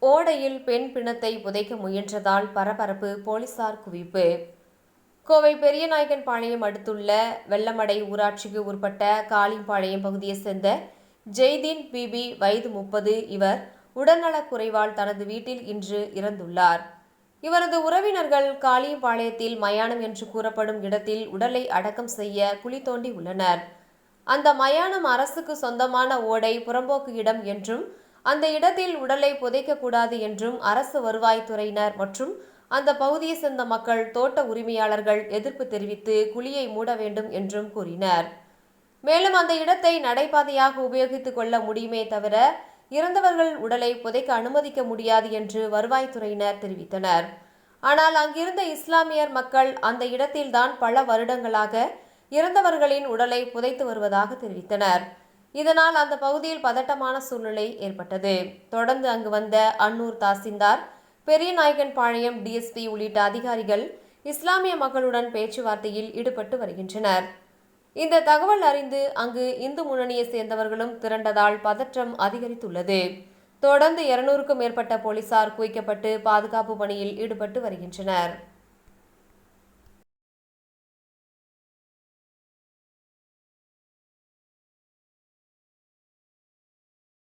ஓடையில் பெண் பிணத்தை புதைக்க முயன்றதால் பரபரப்பு, போலீசார் குவிப்பு. கோவை பெரியநாயக்கன்பாளையம் அடுத்துள்ள வெள்ளமடை ஊராட்சிக்கு உட்பட்ட காளிம்பாளையம் பகுதியைச் சேர்ந்த ஜெய்தீன் பிபி, வயது 30. இவர் உடல்நலக் குறைவால் தனது வீட்டில் இன்று இறந்துள்ளார். இவரது உறவினர்கள் காளியம்பாளையத்தில் மயானம் என்று கூறப்படும் இடத்தில் உடலை அடக்கம் செய்ய குழி தோண்டி உள்ளனர். அந்த மயானம் அரசுக்கு சொந்தமான ஓடை, புறம்போக்கு இடம் என்றும், அந்த இடத்தில் உடலை புதைக்கக்கூடாது என்றும் அரசு வருவாய்த்துறையினர் மற்றும் அந்த பகுதியை சேர்ந்த மக்கள், தோட்ட உரிமையாளர்கள் எதிர்ப்பு தெரிவித்து குழியை மூட வேண்டும் என்றும் கூறினர். மேலும் அந்த இடத்தை நடைபாதையாக உபயோகித்துக் கொள்ள முடியுமே தவிர இறந்தவர்கள் உடலை புதைக்க அனுமதிக்க முடியாது என்று வருவாய்த்துறையினர் தெரிவித்தனர். ஆனால் அங்கிருந்த இஸ்லாமியர் மக்கள் அந்த இடத்தில்தான் பல வருடங்களாக இறந்தவர்களின் உடலை புதைத்து வருவதாக தெரிவித்தனர். இதனால் அந்த பகுதியில் பதட்டமான சூழ்நிலை ஏற்பட்டது. தொடர்ந்து அங்கு வந்த அன்னூர் தாசில்தார், பெரியநாயக்கன்பாளையம் டிஎஸ்பி உள்ளிட்ட அதிகாரிகள் இஸ்லாமிய மக்களுடன் பேச்சுவார்த்தையில் ஈடுபட்டு வருகின்றனர். இந்த தகவல் அறிந்து அங்கு இந்து முன்னணியை சேர்ந்தவர்களும் திரண்டதால் பதற்றம் அதிகரித்துள்ளது. தொடர்ந்து 200க்கும் மேற்பட்ட போலீசார் குவிக்கப்பட்டு பாதுகாப்பு பணியில் ஈடுபட்டு வருகின்றனர்.